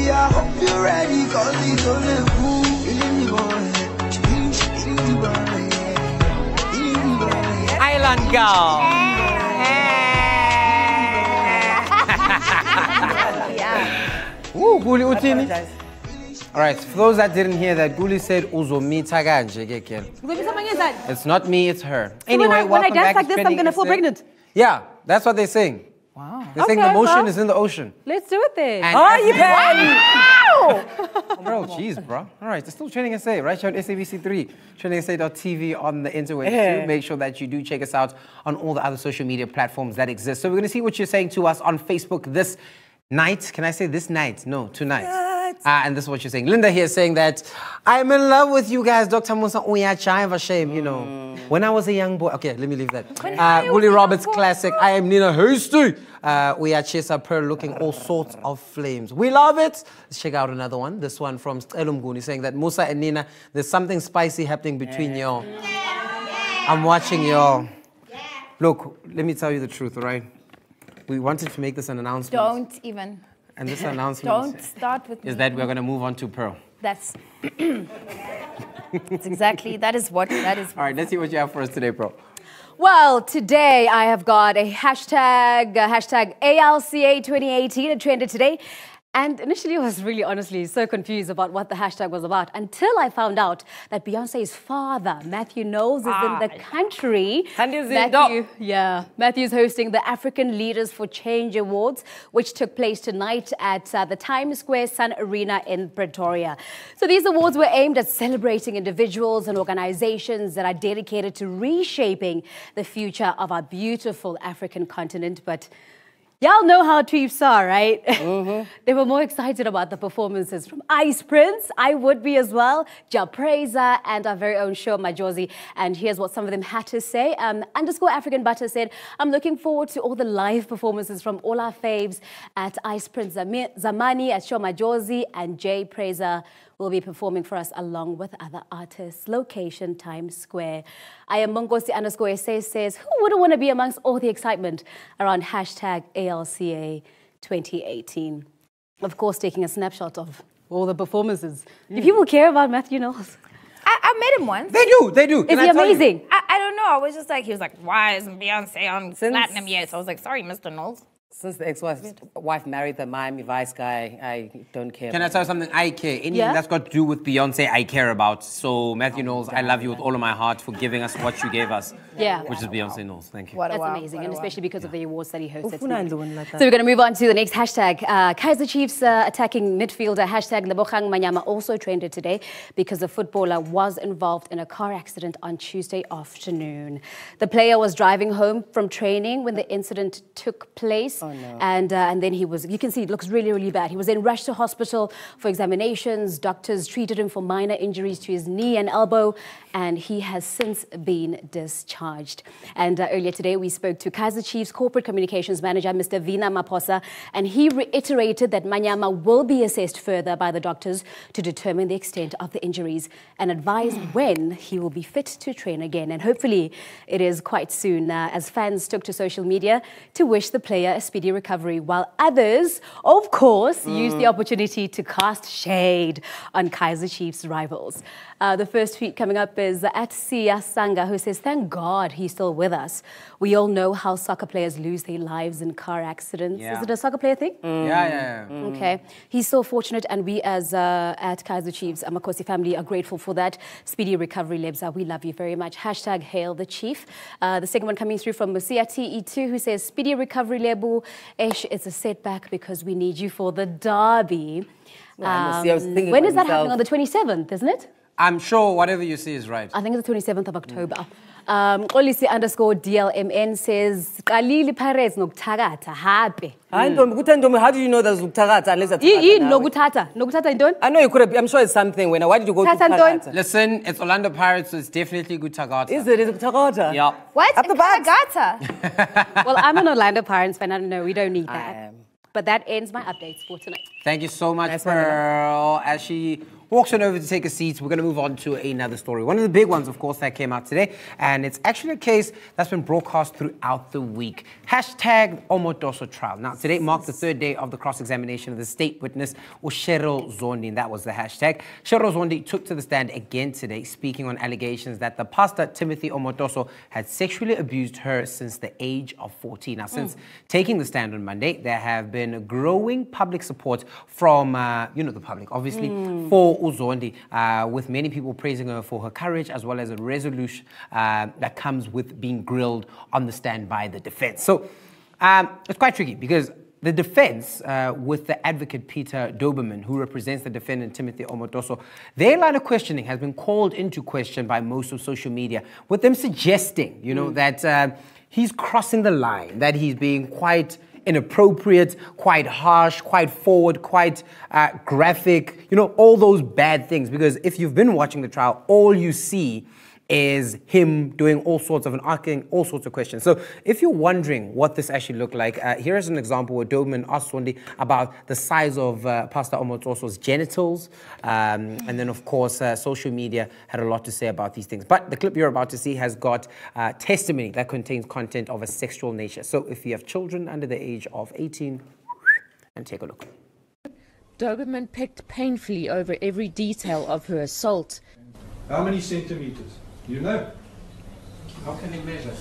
I hope you're ready, cause it's only Island girl. Ooh, Guli Utini. All right, for those that didn't hear that, Guli said uzomita kanje ke girl. It's not me, it's her. Anyway, when I dance back like to this, I'm gonna fall pregnant. Yeah, that's what they're saying. Wow. They're saying the motion is in the ocean. Let's do it then. And you can. Wow! Bro, jeez, bro. All right, it's still TrendingSA, right here on SABC3, TrendingSA.tv on the interweb too. Make sure that you do check us out on all the other social media platforms that exist. So we're going to see what you're saying to us on Facebook this night. Can I say this night? No, tonight. And this is what you're saying. Linda here is saying that I'm in love with you guys, Dr. Musa Uyacha, shame, you know. When I was a young boy, okay, let me leave that. Willie Roberts classic, I am Nina Hasty. Uyachesa Pearl looking all sorts of flames. We love it. Let's check out another one. This one from Elumguni saying that Musa and Nina, there's something spicy happening between y'all. I'm watching y'all. Look, let me tell you the truth, all right? We wanted to make this an announcement. Don't even. And this announcement Don't start with is that we're going to move on to Pearl. That's it's exactly, that is what. All right, let's see what you have for us today, Pearl. Well, today I have got a hashtag ALCA 2018. It trended today. And initially I was really honestly so confused about what the hashtag was about until I found out that Beyonce's father, Matthew Knowles, is in the country. Matthew's hosting the African Leaders for Change Awards, which took place tonight at the Times Square Sun Arena in Pretoria. So these awards were aimed at celebrating individuals and organizations that are dedicated to reshaping the future of our beautiful African continent. But y'all know how tweets are, right? They were more excited about the performances from Ice Prince, I would be as well, Ja Praiser, and our very own Show Majozi. And here's what some of them had to say. _African Butter said, I'm looking forward to all the live performances from all our faves at Ice Prince Zamani, at Show Majozi, and Jay Praiser will be performing for us along with other artists. Location, Times Square. I am Mongosi _SA says, who wouldn't want to be amongst all the excitement around hashtag ALCA 2018? Of course, taking a snapshot of all the performances. Do people care about Matthew Knowles? I met him once. They do. Is he amazing? I don't know. I was just like, he was like, why isn't Beyonce on Platinum yet? So I was like, sorry, Mr. Knowles. Since the ex-wife married the Miami Vice guy, I don't care. Can I tell you something? I care. Anything that's got to do with Beyonce, I care about. So, Matthew Knowles, I love you with all of my heart for giving us what you gave us. Which is Beyonce Knowles. Thank you. That's amazing, and especially because of the awards that he hosted. So we're going to move on to the next hashtag. Kaizer Chiefs attacking midfielder hashtag Lebogang Manyama also trended today because the footballer was involved in a car accident on Tuesday afternoon. The player was driving home from training when the incident took place. Oh, no. And then he was, you can see it looks really, really bad. He was then rushed to hospital for examinations. Doctors treated him for minor injuries to his knee and elbow, and he has since been discharged. And earlier today, we spoke to Kaizer Chiefs Corporate Communications Manager, Mr. Vina Maposa, and he reiterated that Manyama will be assessed further by the doctors to determine the extent of the injuries and advise when he will be fit to train again. And hopefully it is quite soon, as fans took to social media to wish the player a speedy recovery, while others, of course, used the opportunity to cast shade on Kaizer Chiefs rivals. The first tweet coming up is at Sia Sanga, who says, thank God he's still with us. We all know how soccer players lose their lives in car accidents. Is it a soccer player thing? Okay. He's so fortunate, and we as at Kaizer Chiefs, Amakosi family, are grateful for that. Speedy recovery, Lebza. We love you very much. Hashtag hail the chief. The second one coming through from Musia TE2, who says, speedy recovery, Lebu. Esh, it's a setback because we need you for the derby. When is that happening? On the 27th, isn't it? I'm sure whatever you see is right. I think it's the 27th of October. Olisi _DLMN says, Kalili Pirates nokuthatha happy. How do you know there's Nokuthatha unless it's Nokuthatha, don't? I know you could have, I'm sure it's something. Why did you go to Nokuthatha? Listen, it's Orlando Pirates, so it's definitely Nokuthatha. Is it? Is it Nokuthatha? Yeah. What? Nokuthatha? Well, I'm an Orlando Pirates fan. I don't know. We don't need that. But that ends my updates for tonight. Thank you so much, Pearl. As she walks on over to take a seat. We're going to move on to another story. One of the big ones, of course, that came out today, and it's actually a case that's been broadcast throughout the week. Hashtag Omotoso trial. Now, today marked the third day of the cross-examination of the state witness, Cheryl Zondi, and that was the hashtag. Cheryl Zondi took to the stand again today, speaking on allegations that the pastor, Timothy Omotoso, had sexually abused her since the age of 14. Now, since taking the stand on Monday, there have been growing public support from, the public, obviously, for Uzondi, with many people praising her for her courage as well as a resolution that comes with being grilled on the stand by the defense. So it's quite tricky because the defense, with the advocate Peter Doberman, who represents the defendant Timothy Omotoso, their line of questioning has been called into question by most of social media, with them suggesting, that he's crossing the line, that he's being quite inappropriate, quite harsh, quite forward, quite graphic, all those bad things. Because if you've been watching the trial, all you see is him doing all sorts of and asking all sorts of questions. So if you're wondering what this actually looked like, here is an example where Doberman asked Zondi about the size of Pastor Omotoso's genitals. And then, of course, social media had a lot to say about these things. But the clip you're about to see has got testimony that contains content of a sexual nature. So if you have children under the age of 18, and take a look. Doberman picked painfully over every detail of her assault. How many centimeters? You know? How can he measure?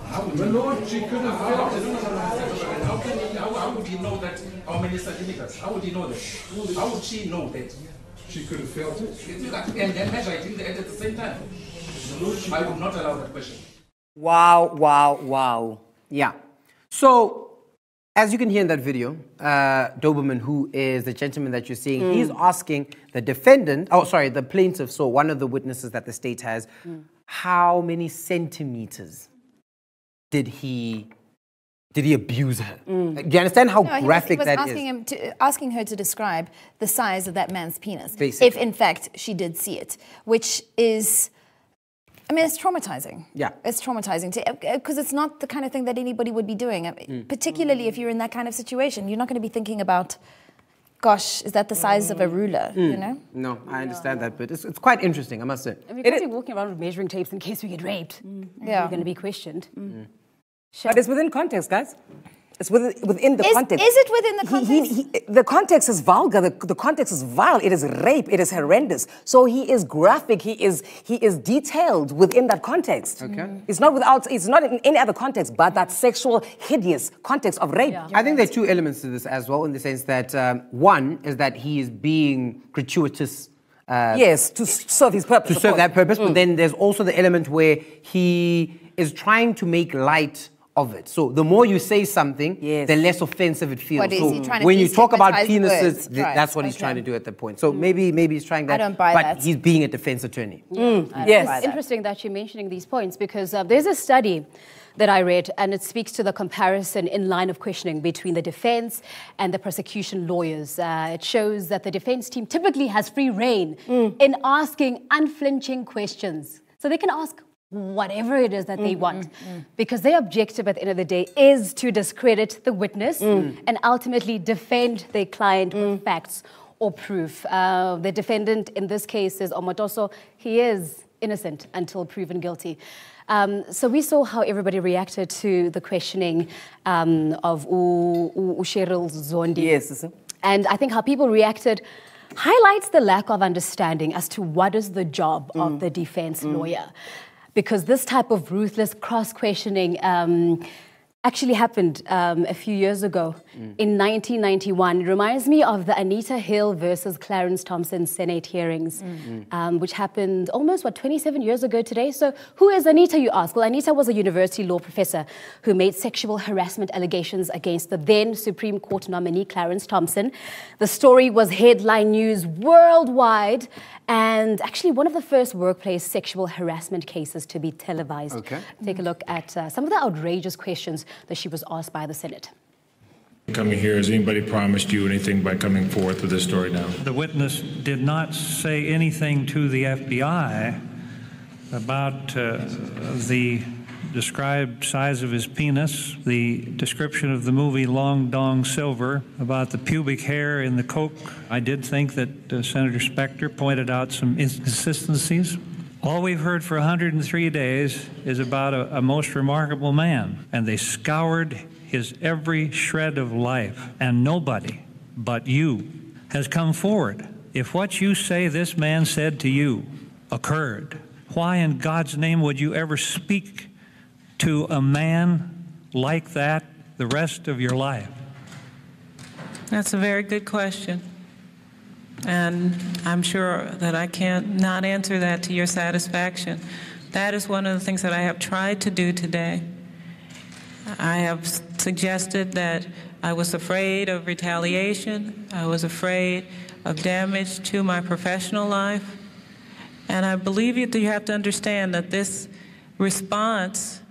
My Lord, she could have felt it. How would he know that? How many centimeters? How would he know that? How would she know that? She could have felt it. And then measure it in the end at the same time. I would not allow that question. Wow, wow, wow. Yeah. So, as you can hear in that video, Doberman, who is the gentleman that you're seeing, he's asking the the plaintiff, so one of the witnesses that the state has, how many centimeters did he abuse her? Do you understand how graphic that is? Asking her to describe the size of that man's penis, Basically. if in fact she did see it, which is, it's traumatizing. Yeah. It's traumatizing because it's not the kind of thing that anybody would be doing. Particularly if you're in that kind of situation, you're not going to be thinking about, gosh, is that the size of a ruler, No, I understand that, but it's quite interesting, I must say. And we can't be walking around with measuring tapes in case we get raped. Yeah. We're going to be questioned. But it's within context, guys. It's within the context. Is it within the context? The context is vulgar. The context is vile. It is rape. It is horrendous. So he is graphic. He is detailed within that context. Okay. It's not in any other context but that sexual, hideous context of rape. I think there are two elements to this as well, in the sense that one is that he is being gratuitous. Yes, to serve his purpose. To serve that purpose, but then there's also the element where he is trying to make light of it. So the more you say something, the less offensive it feels. What is so he trying to when you talk about destigmatize penises, words? that's what he's trying to do at that point. So maybe he's trying that. I don't buy but that. he's being a defense attorney. Yes. It's interesting that you're mentioning these points because there's a study that I read, and it speaks to the comparison in line of questioning between the defense and the prosecution lawyers. It shows that the defense team typically has free reign in asking unflinching questions. So they can ask whatever it is that they want, because their objective at the end of the day is to discredit the witness and ultimately defend their client with facts or proof. The defendant in this case is Omotoso. He is innocent until proven guilty. So we saw how everybody reacted to the questioning of Cheryl Zondi. Yes. And I think how people reacted highlights the lack of understanding as to what is the job of the defense lawyer. Because this type of ruthless cross-questioning actually happened a few years ago in 1991. It reminds me of the Anita Hill versus Clarence Thompson Senate hearings, which happened almost, 27 years ago today. So who is Anita, you ask? Well, Anita was a university law professor who made sexual harassment allegations against the then Supreme Court nominee, Clarence Thompson. The story was headline news worldwide and actually one of the first workplace sexual harassment cases to be televised. Okay. Take a look at some of the outrageous questions that she was asked by the Senate. Coming here, has anybody promised you anything by coming forth with this story now? The witness did not say anything to the FBI about the described size of his penis, the description of the movie Long Dong Silver about the pubic hair in the Coke. I did think that Senator Specter pointed out some inconsistencies. All we've heard for 103 days is about a most remarkable man, and they scoured his every shred of life, and nobody but you has come forward. If what you say this man said to you occurred, why in God's name would you ever speak to a man like that the rest of your life? That's a very good question. And I'm sure that I can't not answer that to your satisfaction. That is one of the things that I have tried to do today. I have suggested that I was afraid of retaliation. I was afraid of damage to my professional life. And I believe that you have to understand that this response,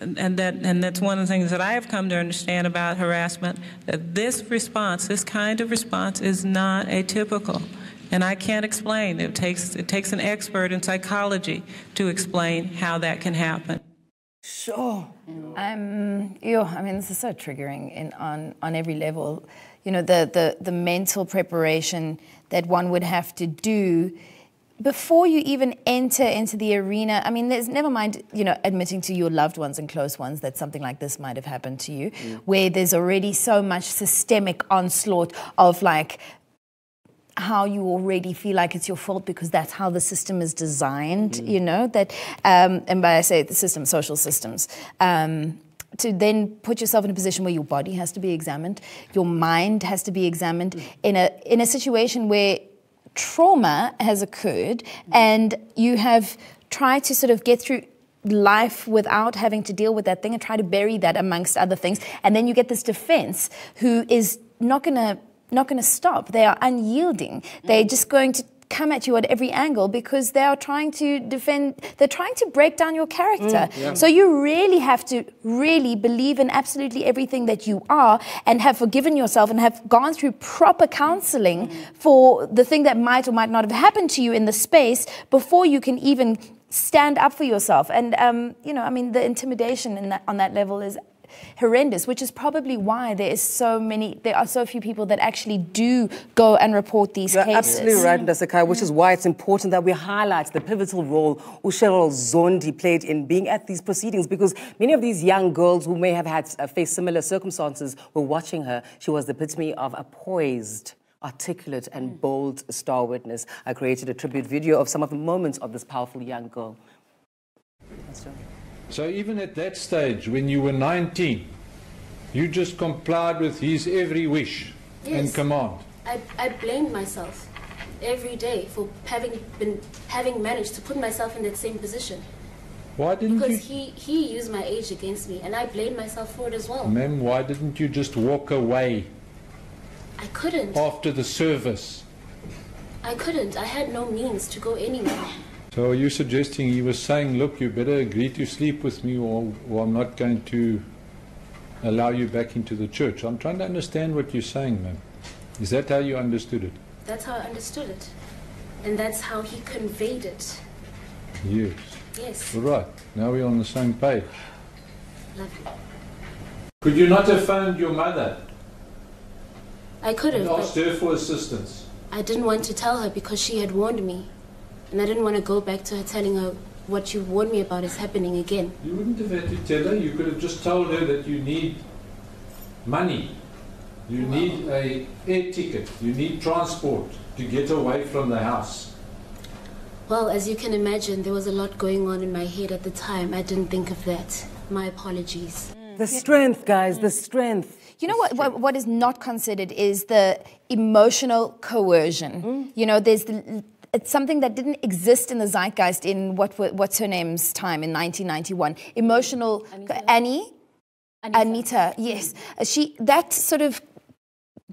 and that's one of the things that I have come to understand about harassment, that this response, this kind of response, is not atypical. And I can't explain. It takes an expert in psychology to explain how that can happen. Sure. I mean, this is so triggering on every level. You know, the mental preparation that one would have to do before you even enter into the arena. I mean, there's never mind, you know, admitting to your loved ones and close ones that something like this might have happened to you, where there's already so much systemic onslaught of like how you already feel like it's your fault because that's how the system is designed, you know, that, and by I say the system, social systems, to then put yourself in a position where your body has to be examined, your mind has to be examined in a situation where trauma has occurred and you have tried to sort of get through life without having to deal with that thing and try to bury that amongst other things. And then you get this defense who is not going to stop. They are unyielding. They're just going to come at you at every angle because they are trying to defend, they're trying to break down your character. So you really have to really believe in absolutely everything that you are and have forgiven yourself and have gone through proper counseling for the thing that might or might not have happened to you in the space before you can even stand up for yourself. And, you know, I mean, the intimidation on that level is horrendous, which is probably why there are so few people that actually do go and report these cases. You're absolutely right, Ndaseka, which is why it's important that we highlight the pivotal role Cheryl Zondi played in being at these proceedings, because many of these young girls who may have had faced similar circumstances were watching her. She was the epitome of a poised, articulate and bold star witness. I created a tribute video of some of the moments of this powerful young girl. So even at that stage, when you were 19, you just complied with his every wish and command. I blamed myself every day for having managed to put myself in that same position. Why didn't you? Because he used my age against me, and I blamed myself for it as well. Ma'am, why didn't you just walk away? I couldn't. After the service? I couldn't. I had no means to go anywhere. So are you suggesting he was saying, look, you better agree to sleep with me or I'm not going to allow you back into the church? I'm trying to understand what you're saying, ma'am. Is that how you understood it? That's how I understood it. And that's how he conveyed it. Yes. Yes. All right. Now we're on the same page. Lovely. Could you not have phoned your mother? I could have. And asked her for assistance? I didn't want to tell her because she had warned me. And I didn't want to go back to her telling her what you warned me about is happening again. You wouldn't have had to tell her. You could have just told her that you need money. You need an air ticket. You need transport to get away from the house. Well, as you can imagine, there was a lot going on in my head at the time. I didn't think of that. My apologies. The strength, guys, the strength. You know what is not considered is the emotional coercion. You know, it's something that didn't exist in the zeitgeist in what's her name's time in 1991. Emotional, Anita, yes. That sort of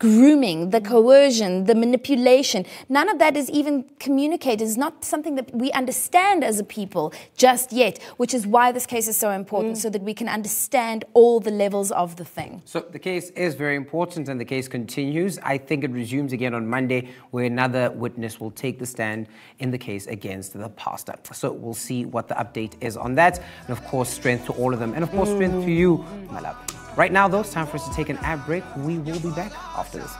grooming, the coercion, the manipulation, none of that is even communicated. It's not something that we understand as a people just yet, which is why this case is so important, so that we can understand all the levels of the thing. So the case is very important and the case continues. I think it resumes again on Monday, where another witness will take the stand in the case against the pastor. So we'll see what the update is on that. And of course, strength to all of them. And of course, strength to you, my love. Right now, though, it's time for us to take an ad break. We will be back after this.